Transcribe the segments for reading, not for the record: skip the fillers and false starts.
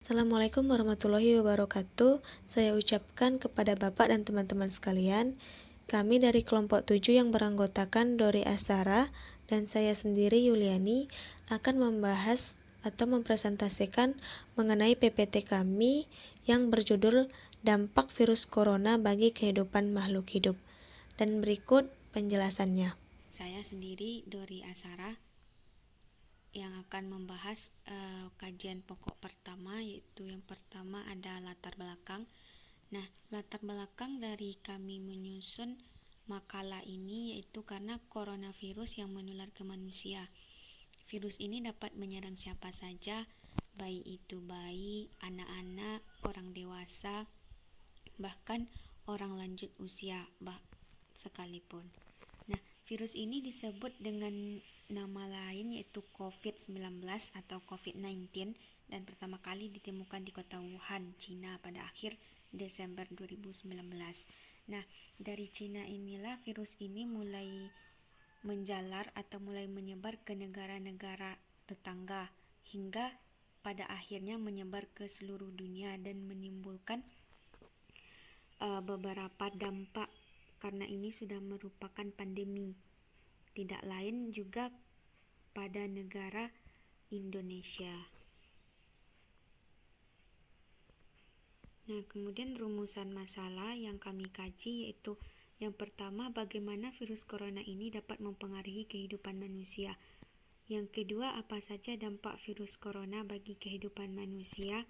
Assalamualaikum warahmatullahi wabarakatuh. Saya ucapkan kepada Bapak dan teman-teman sekalian, kami dari kelompok 7 yang beranggotakan Dori Asara dan saya sendiri Yuliani akan membahas atau mempresentasikan mengenai PPT kami yang berjudul Dampak Virus Corona bagi Kehidupan Makhluk Hidup. Dan berikut penjelasannya. Saya sendiri Dori Asara yang akan membahas kajian pokok pertama, yaitu yang pertama ada latar belakang. Nah, latar belakang dari kami menyusun makalah ini yaitu karena coronavirus yang menular ke manusia. Virus ini dapat menyerang siapa saja, baik itu bayi, anak-anak, orang dewasa, bahkan orang lanjut usia sekalipun. Nah, virus ini disebut dengan nama lain yaitu COVID-19 atau COVID-19 dan pertama kali ditemukan di kota Wuhan, Cina pada akhir Desember 2019. Nah, dari Cina inilah virus ini mulai menjalar atau mulai menyebar ke negara-negara tetangga hingga pada akhirnya menyebar ke seluruh dunia dan menimbulkan beberapa dampak karena ini sudah merupakan pandemi. Tidak lain juga pada negara Indonesia. Nah, kemudian rumusan masalah yang kami kaji yaitu yang pertama, bagaimana virus corona ini dapat mempengaruhi kehidupan manusia. Yang kedua, apa saja dampak virus corona bagi kehidupan manusia.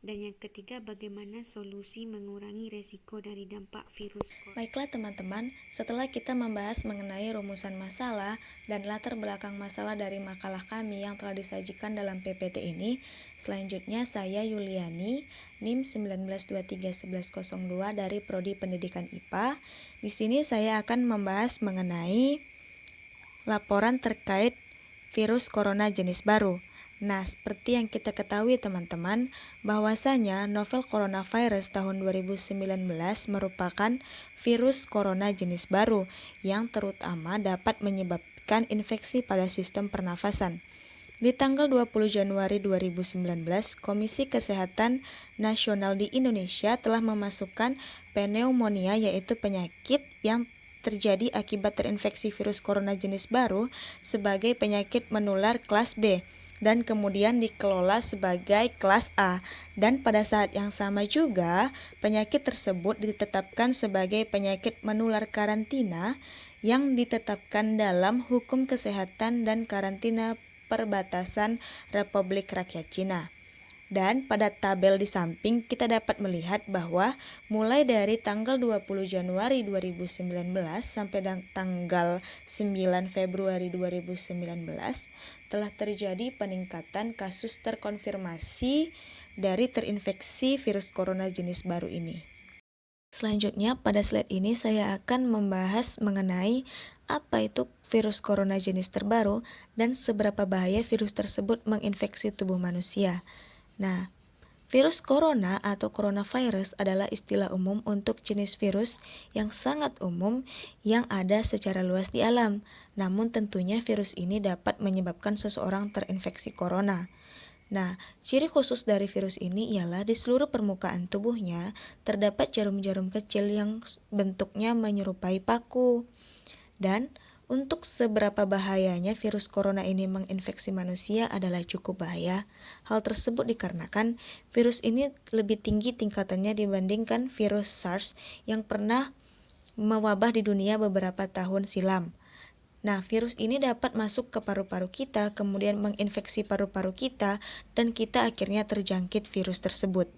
Dan yang ketiga, bagaimana solusi mengurangi resiko dari dampak virus corona. Baiklah teman-teman, setelah kita membahas mengenai rumusan masalah dan latar belakang masalah dari makalah kami yang telah disajikan dalam PPT ini, selanjutnya saya Yuliani, NIM 19231102 dari Prodi Pendidikan IPA. Di sini saya akan membahas mengenai laporan terkait virus corona jenis baru. Nah, seperti yang kita ketahui teman-teman, bahwasanya novel coronavirus tahun 2019 merupakan virus corona jenis baru yang terutama dapat menyebabkan infeksi pada sistem pernafasan. Di tanggal 20 Januari 2019, Komisi Kesehatan Nasional di Indonesia telah memasukkan pneumonia, yaitu penyakit yang terjadi akibat terinfeksi virus corona jenis baru, sebagai penyakit menular kelas B dan kemudian dikelola sebagai kelas A. Dan pada saat yang sama juga, penyakit tersebut ditetapkan sebagai penyakit menular karantina yang ditetapkan dalam Hukum Kesehatan dan Karantina Perbatasan Republik Rakyat Cina. Dan pada tabel di samping kita dapat melihat bahwa mulai dari tanggal 20 Januari 2019 sampai tanggal 9 Februari 2019 telah terjadi peningkatan kasus terkonfirmasi dari terinfeksi virus corona jenis baru ini. Selanjutnya pada slide ini saya akan membahas mengenai apa itu virus corona jenis terbaru dan seberapa bahaya virus tersebut menginfeksi tubuh manusia. Nah, virus corona atau coronavirus adalah istilah umum untuk jenis virus yang sangat umum yang ada secara luas di alam. Namun tentunya virus ini dapat menyebabkan seseorang terinfeksi corona. Nah, ciri khusus dari virus ini ialah di seluruh permukaan tubuhnya terdapat jarum-jarum kecil yang bentuknya menyerupai paku. Dan untuk seberapa bahayanya virus corona ini menginfeksi manusia adalah cukup bahaya. Hal tersebut dikarenakan virus ini lebih tinggi tingkatannya dibandingkan virus SARS yang pernah mewabah di dunia beberapa tahun silam. Nah, virus ini dapat masuk ke paru-paru kita, kemudian menginfeksi paru-paru kita, dan kita akhirnya terjangkit virus tersebut.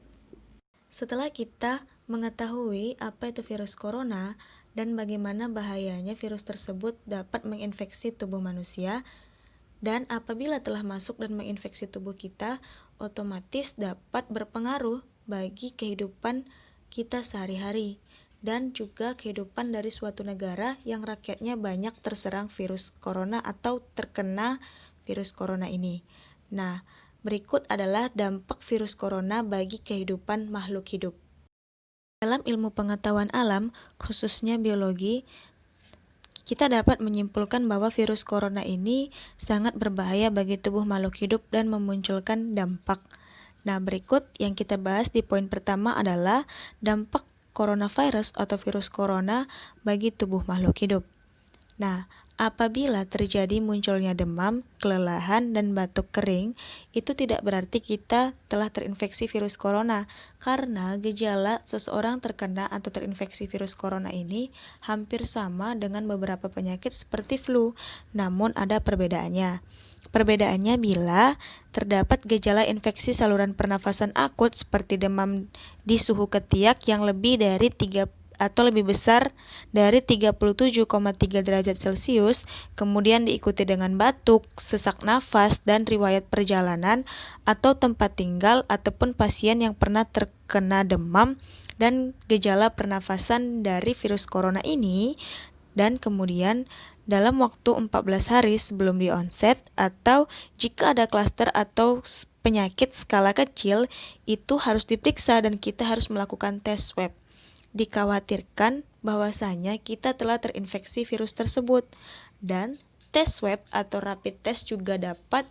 Setelah kita mengetahui apa itu virus corona dan bagaimana bahayanya virus tersebut dapat menginfeksi tubuh manusia, dan apabila telah masuk dan menginfeksi tubuh kita, otomatis dapat berpengaruh bagi kehidupan kita sehari-hari dan juga kehidupan dari suatu negara yang rakyatnya banyak terserang virus corona atau terkena virus corona ini. Nah, berikut adalah dampak virus corona bagi kehidupan makhluk hidup. Dalam ilmu pengetahuan alam, khususnya biologi, kita dapat menyimpulkan bahwa virus corona ini sangat berbahaya bagi tubuh makhluk hidup dan memunculkan dampak. Nah, berikut yang kita bahas di poin pertama adalah dampak coronavirus atau virus corona bagi tubuh makhluk hidup. Nah, apabila terjadi munculnya demam, kelelahan, dan batuk kering, itu tidak berarti kita telah terinfeksi virus corona, karena gejala seseorang terkena atau terinfeksi virus corona ini hampir sama dengan beberapa penyakit seperti flu, namun ada perbedaannya. Perbedaannya bila terdapat gejala infeksi saluran pernafasan akut seperti demam di suhu ketiak yang lebih dari 3 atau lebih besar dari 37,3 derajat Celcius, kemudian diikuti dengan batuk, sesak nafas, dan riwayat perjalanan atau tempat tinggal ataupun pasien yang pernah terkena demam dan gejala pernafasan dari virus corona ini, dan kemudian dalam waktu 14 hari sebelum di onset, atau jika ada klaster atau penyakit skala kecil, itu harus diperiksa dan kita harus melakukan tes swab. Dikhawatirkan bahwasanya kita telah terinfeksi virus tersebut, dan tes swab atau rapid test juga dapat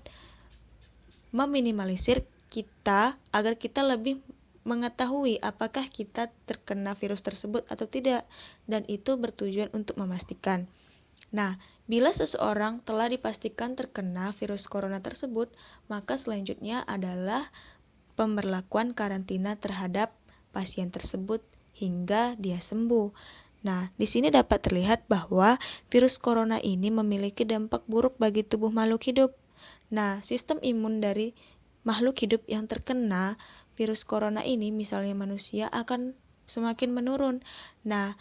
meminimalisir kita agar kita lebih mengetahui apakah kita terkena virus tersebut atau tidak, dan itu bertujuan untuk memastikan. Nah, bila seseorang telah dipastikan terkena virus corona tersebut, maka selanjutnya adalah pemberlakuan karantina terhadap pasien tersebut hingga dia sembuh. Nah, di sini dapat terlihat bahwa virus corona ini memiliki dampak buruk bagi tubuh makhluk hidup. Nah, sistem imun dari makhluk hidup yang terkena virus corona ini, misalnya manusia, akan semakin menurun. Nah,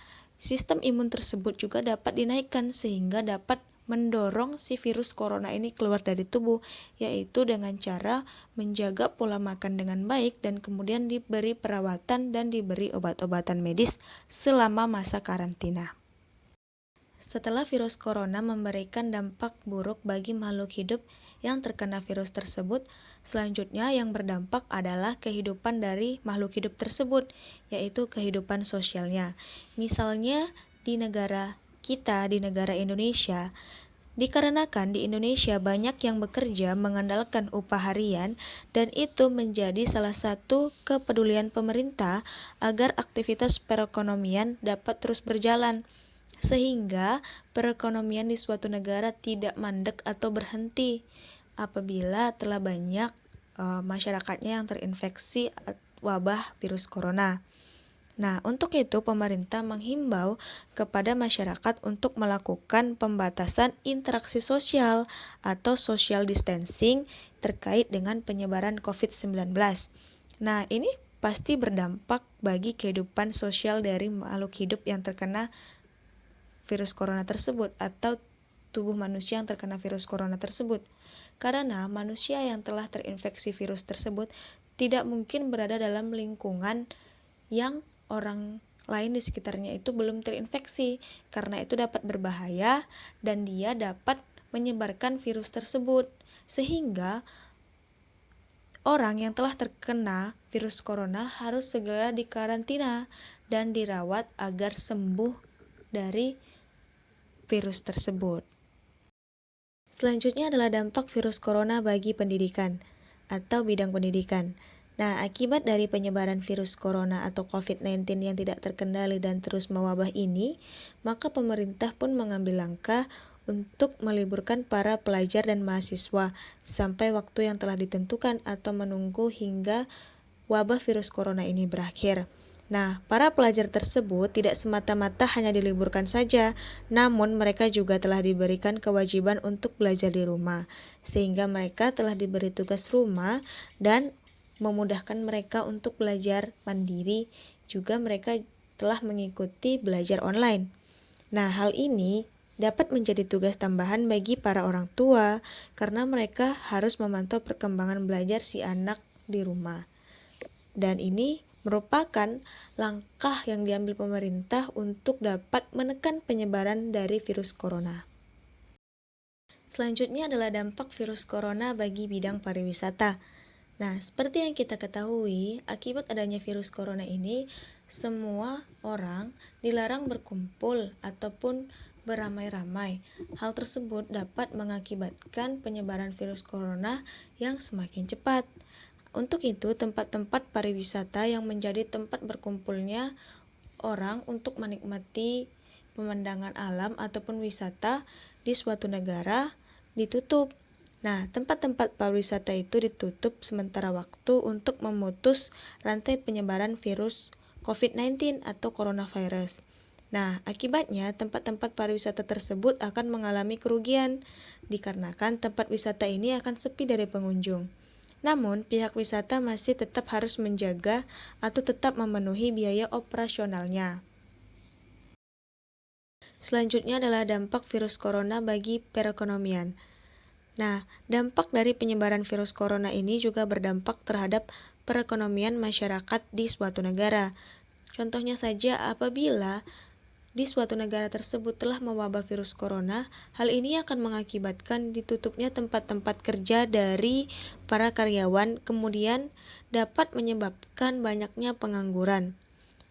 sistem imun tersebut juga dapat dinaikkan sehingga dapat mendorong si virus corona ini keluar dari tubuh, yaitu dengan cara menjaga pola makan dengan baik dan kemudian diberi perawatan dan diberi obat-obatan medis selama masa karantina. Setelah virus corona memberikan dampak buruk bagi makhluk hidup yang terkena virus tersebut, selanjutnya yang berdampak adalah kehidupan dari makhluk hidup tersebut, yaitu kehidupan sosialnya. Misalnya di negara kita, di negara Indonesia, dikarenakan di Indonesia banyak yang bekerja mengandalkan upah harian, dan itu menjadi salah satu kepedulian pemerintah agar aktivitas perekonomian dapat terus berjalan, sehingga perekonomian di suatu negara tidak mandek atau berhenti apabila telah banyak masyarakatnya yang terinfeksi wabah virus corona. Nah, untuk itu pemerintah menghimbau kepada masyarakat untuk melakukan pembatasan interaksi sosial atau social distancing terkait dengan penyebaran COVID-19. Nah, ini pasti berdampak bagi kehidupan sosial dari makhluk hidup yang terkena virus corona tersebut atau tubuh manusia yang terkena virus corona tersebut. Karena manusia yang telah terinfeksi virus tersebut tidak mungkin berada dalam lingkungan yang orang lain di sekitarnya itu belum terinfeksi, karena itu dapat berbahaya dan dia dapat menyebarkan virus tersebut, sehingga orang yang telah terkena virus corona harus segera dikarantina dan dirawat agar sembuh dari virus tersebut. Selanjutnya adalah dampak virus corona bagi pendidikan atau bidang pendidikan. Nah, akibat dari penyebaran virus corona atau COVID-19 yang tidak terkendali dan terus mewabah ini, maka pemerintah pun mengambil langkah untuk meliburkan para pelajar dan mahasiswa sampai waktu yang telah ditentukan atau menunggu hingga wabah virus corona ini berakhir. Nah, para pelajar tersebut tidak semata-mata hanya diliburkan saja, namun mereka juga telah diberikan kewajiban untuk belajar di rumah, sehingga mereka telah diberi tugas rumah dan memudahkan mereka untuk belajar mandiri. Juga mereka telah mengikuti belajar online. Nah, hal ini dapat menjadi tugas tambahan bagi para orang tua karena mereka harus memantau perkembangan belajar si anak di rumah. Dan ini merupakan langkah yang diambil pemerintah untuk dapat menekan penyebaran dari virus corona. Selanjutnya adalah dampak virus corona bagi bidang pariwisata. Nah, seperti yang kita ketahui, akibat adanya virus corona ini, semua orang dilarang berkumpul ataupun beramai-ramai. Hal tersebut dapat mengakibatkan penyebaran virus corona yang semakin cepat. Untuk itu, tempat-tempat pariwisata yang menjadi tempat berkumpulnya orang untuk menikmati pemandangan alam ataupun wisata di suatu negara ditutup. Nah, tempat-tempat pariwisata itu ditutup sementara waktu untuk memutus rantai penyebaran virus COVID-19 atau coronavirus. Nah, akibatnya tempat-tempat pariwisata tersebut akan mengalami kerugian dikarenakan tempat wisata ini akan sepi dari pengunjung. Namun, pihak wisata masih tetap harus menjaga atau tetap memenuhi biaya operasionalnya. Selanjutnya adalah dampak virus corona bagi perekonomian. Nah, dampak dari penyebaran virus corona ini juga berdampak terhadap perekonomian masyarakat di suatu negara. Contohnya saja, apabila di suatu negara tersebut telah mewabah virus corona, hal ini akan mengakibatkan ditutupnya tempat-tempat kerja dari para karyawan, kemudian dapat menyebabkan banyaknya pengangguran.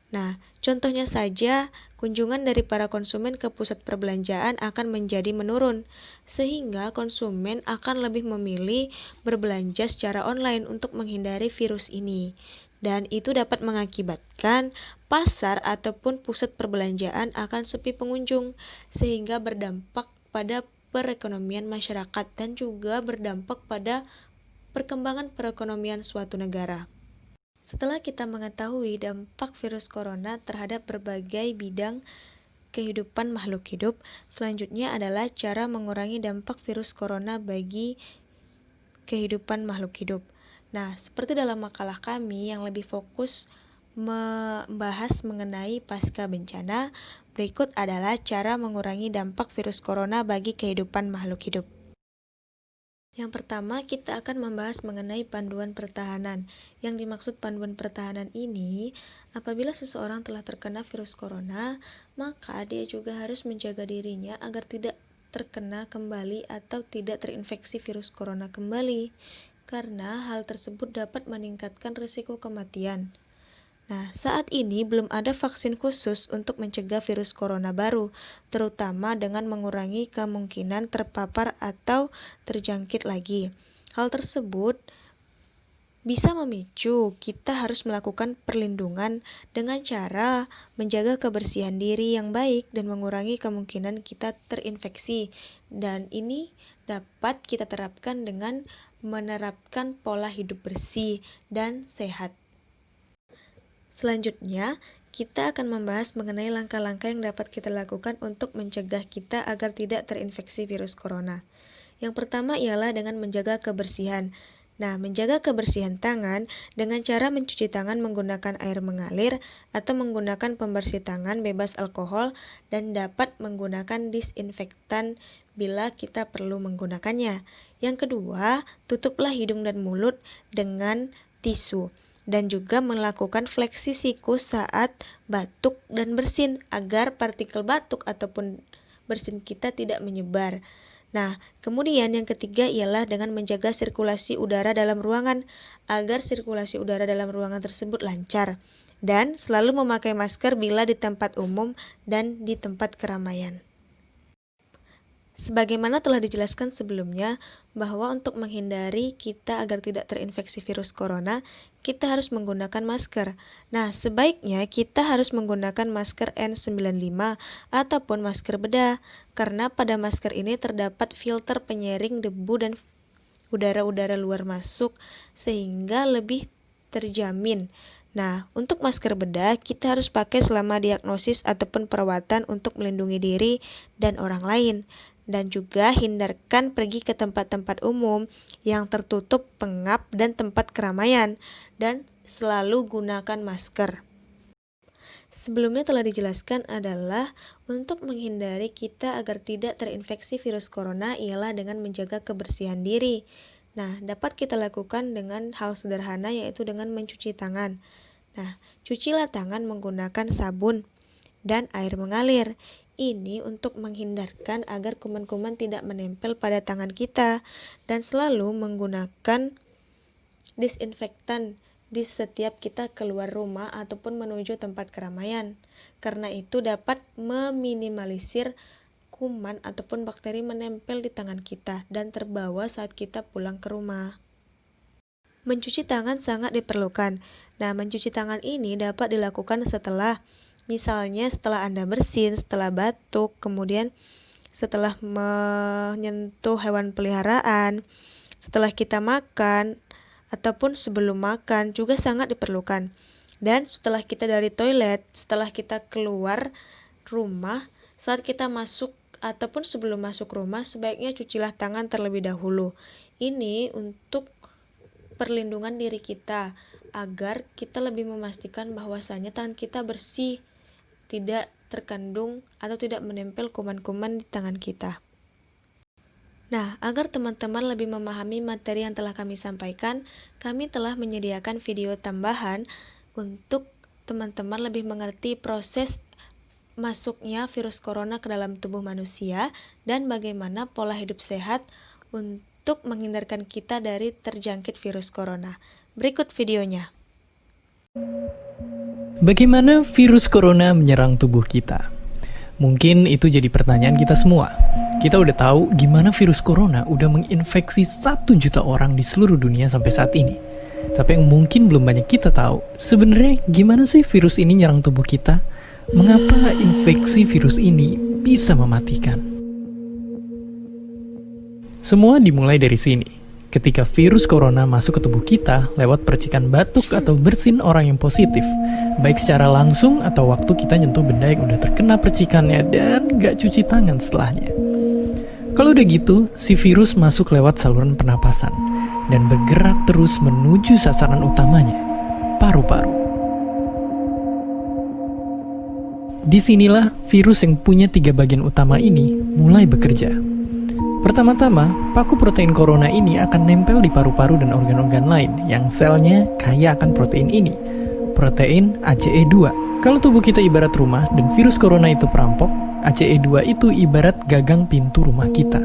Nah, contohnya saja, kunjungan dari para konsumen ke pusat perbelanjaan akan menjadi menurun, sehingga konsumen akan lebih memilih berbelanja secara online untuk menghindari virus ini. Dan itu dapat mengakibatkan pasar ataupun pusat perbelanjaan akan sepi pengunjung, sehingga berdampak pada perekonomian masyarakat dan juga berdampak pada perkembangan perekonomian suatu negara. Setelah kita mengetahui dampak virus corona terhadap berbagai bidang kehidupan makhluk hidup, selanjutnya adalah cara mengurangi dampak virus corona bagi kehidupan makhluk hidup. Nah, seperti dalam makalah kami yang lebih fokus membahas mengenai pasca bencana, berikut adalah cara mengurangi dampak virus corona bagi kehidupan makhluk hidup. Yang pertama, kita akan membahas mengenai panduan pertahanan. Yang dimaksud panduan pertahanan ini, apabila seseorang telah terkena virus corona, maka dia juga harus menjaga dirinya agar tidak terkena kembali atau tidak terinfeksi virus corona kembali, karena hal tersebut dapat meningkatkan risiko kematian. Nah, saat ini belum ada vaksin khusus untuk mencegah virus corona baru, terutama dengan mengurangi kemungkinan terpapar atau terjangkit lagi. Hal tersebut bisa memicu kita harus melakukan perlindungan dengan cara menjaga kebersihan diri yang baik dan mengurangi kemungkinan kita terinfeksi. Dan ini dapat kita terapkan dengan menerapkan pola hidup bersih dan sehat. Selanjutnya, kita akan membahas mengenai langkah-langkah yang dapat kita lakukan untuk mencegah kita agar tidak terinfeksi virus corona. Yang pertama ialah dengan menjaga kebersihan. Nah, menjaga kebersihan tangan dengan cara mencuci tangan menggunakan air mengalir atau menggunakan pembersih tangan bebas alkohol dan dapat menggunakan disinfektan bila kita perlu menggunakannya. Yang kedua, tutuplah hidung dan mulut dengan tisu dan juga melakukan fleksi siku saat batuk dan bersin agar partikel batuk ataupun bersin kita tidak menyebar. Nah, kemudian yang ketiga ialah dengan menjaga sirkulasi udara dalam ruangan agar sirkulasi udara dalam ruangan tersebut lancar dan selalu memakai masker bila di tempat umum dan di tempat keramaian. Sebagaimana telah dijelaskan sebelumnya, bahwa untuk menghindari kita agar tidak terinfeksi virus corona, kita harus menggunakan masker. Nah, sebaiknya kita harus menggunakan masker N95 ataupun masker bedah, karena pada masker ini terdapat filter penyaring debu dan udara-udara luar masuk, sehingga lebih terjamin. Nah, untuk masker bedah, kita harus pakai selama diagnosis ataupun perawatan untuk melindungi diri dan orang lain. Dan juga hindarkan pergi ke tempat-tempat umum yang tertutup, pengap, dan tempat keramaian, dan selalu gunakan masker. Sebelumnya telah dijelaskan adalah untuk menghindari kita agar tidak terinfeksi virus corona ialah dengan menjaga kebersihan diri. Nah, dapat kita lakukan dengan hal sederhana yaitu dengan mencuci tangan. Nah, cucilah tangan menggunakan sabun dan air mengalir. Ini untuk menghindarkan agar kuman-kuman tidak menempel pada tangan kita dan selalu menggunakan disinfektan di setiap kita keluar rumah ataupun menuju tempat keramaian. Karena itu dapat meminimalisir kuman ataupun bakteri menempel di tangan kita dan terbawa saat kita pulang ke rumah. mencuci tangan sangat diperlukan. Nah, mencuci tangan ini dapat dilakukan misalnya setelah Anda bersin, setelah batuk, kemudian setelah menyentuh hewan peliharaan, setelah kita makan, ataupun sebelum makan juga sangat diperlukan. Dan setelah kita dari toilet, setelah kita keluar rumah, saat kita masuk ataupun sebelum masuk rumah, sebaiknya cucilah tangan terlebih dahulu. Ini untuk perlindungan diri kita, agar kita lebih memastikan bahwasanya tangan kita bersih, tidak terkandung atau tidak menempel kuman-kuman di tangan kita. Nah, agar teman-teman lebih memahami materi yang telah kami sampaikan, kami telah menyediakan video tambahan untuk teman-teman lebih mengerti proses masuknya virus corona ke dalam tubuh manusia dan bagaimana pola hidup sehat untuk menghindarkan kita dari terjangkit virus corona. Berikut videonya. Bagaimana virus corona menyerang tubuh kita? Mungkin itu jadi pertanyaan kita semua. Kita udah tahu gimana virus corona udah menginfeksi 1 juta orang di seluruh dunia sampai saat ini. Tapi yang mungkin belum banyak kita tahu, sebenarnya gimana sih virus ini nyerang tubuh kita? Mengapa infeksi virus ini bisa mematikan? Semua dimulai dari sini. Ketika virus corona masuk ke tubuh kita lewat percikan batuk atau bersin orang yang positif, baik secara langsung atau waktu kita nyentuh benda yang udah terkena percikannya dan gak cuci tangan setelahnya. Kalau udah gitu, si virus masuk lewat saluran pernapasan dan bergerak terus menuju sasaran utamanya, paru-paru. Disinilah virus yang punya 3 bagian utama ini mulai bekerja. Pertama-tama, paku protein corona ini akan nempel di paru-paru dan organ-organ lain yang selnya kaya akan protein ini, protein ACE2. Kalau tubuh kita ibarat rumah dan virus corona itu perampok, ACE2 itu ibarat gagang pintu rumah kita.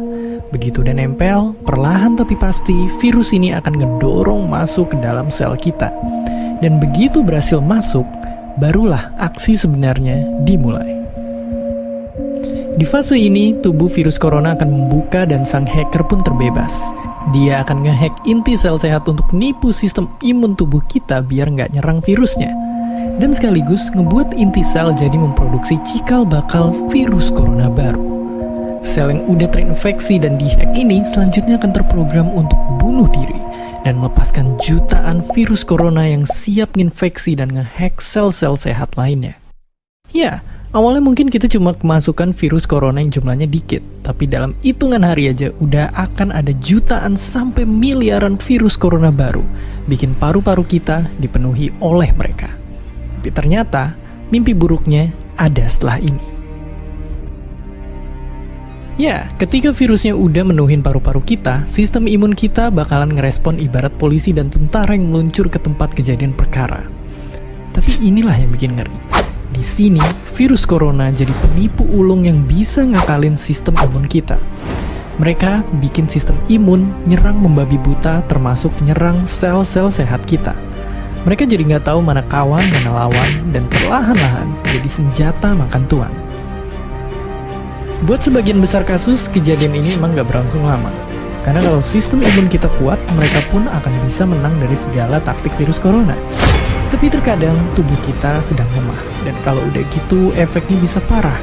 Begitu udah nempel, perlahan tapi pasti virus ini akan ngedorong masuk ke dalam sel kita. Dan begitu berhasil masuk, barulah aksi sebenarnya dimulai. Di fase ini, tubuh virus corona akan membuka dan sang hacker pun terbebas. Dia akan ngehack inti sel sehat untuk nipu sistem imun tubuh kita biar nggak nyerang virusnya. Dan sekaligus ngebuat inti sel jadi memproduksi cikal bakal virus corona baru. Sel yang udah terinfeksi dan dihack ini selanjutnya akan terprogram untuk bunuh diri dan melepaskan jutaan virus corona yang siap nginfeksi dan ngehack sel-sel sehat lainnya. Ya, awalnya mungkin kita cuma kemasukan virus corona yang jumlahnya dikit, tapi dalam hitungan hari aja udah akan ada jutaan sampai miliaran virus corona baru, bikin paru-paru kita dipenuhi oleh mereka. Tapi ternyata, mimpi buruknya ada setelah ini. Ya, ketika virusnya udah menuhin paru-paru kita, sistem imun kita bakalan ngerespon ibarat polisi dan tentara yang meluncur ke tempat kejadian perkara. Tapi inilah yang bikin ngeri. Di sini, virus corona jadi penipu ulung yang bisa ngakalin sistem imun kita. Mereka bikin sistem imun nyerang membabi buta termasuk nyerang sel-sel sehat kita. Mereka jadi nggak tahu mana kawan, mana lawan, dan perlahan-lahan jadi senjata makan tuan. Buat sebagian besar kasus, kejadian ini emang nggak berlangsung lama. Karena kalau sistem imun kita kuat, mereka pun akan bisa menang dari segala taktik virus corona. Tapi terkadang tubuh kita sedang lemah, dan kalau udah gitu efeknya bisa parah.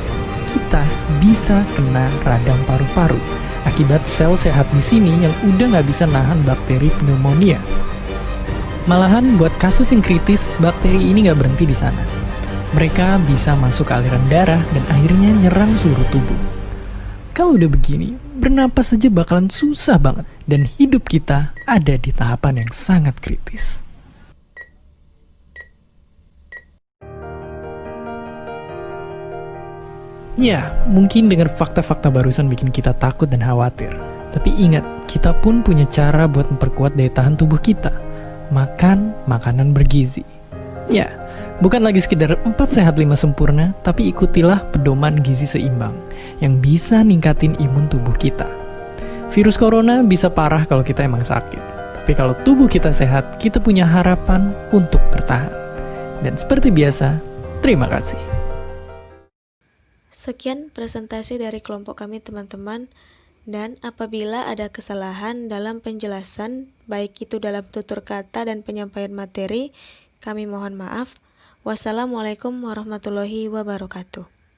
Kita bisa kena radang paru-paru akibat sel sehat di sini yang udah nggak bisa nahan bakteri pneumonia. Malahan buat kasus yang kritis, bakteri ini nggak berhenti di sana. Mereka bisa masuk ke aliran darah dan akhirnya nyerang seluruh tubuh. Kalau udah begini, bernapas saja bakalan susah banget, dan hidup kita ada di tahapan yang sangat kritis. Ya, mungkin dengar fakta-fakta barusan bikin kita takut dan khawatir. Tapi ingat, kita pun punya cara buat memperkuat daya tahan tubuh kita. Makan makanan bergizi. Ya, bukan lagi sekedar 4 sehat 5 sempurna, tapi ikutilah pedoman gizi seimbang yang bisa ningkatin imun tubuh kita. Virus corona bisa parah kalau kita emang sakit. Tapi kalau tubuh kita sehat, kita punya harapan untuk bertahan. Dan seperti biasa, terima kasih. Sekian presentasi dari kelompok kami teman-teman. Dan apabila ada kesalahan dalam penjelasan, baik itu dalam tutur kata dan penyampaian materi, kami mohon maaf. Wassalamualaikum warahmatullahi wabarakatuh.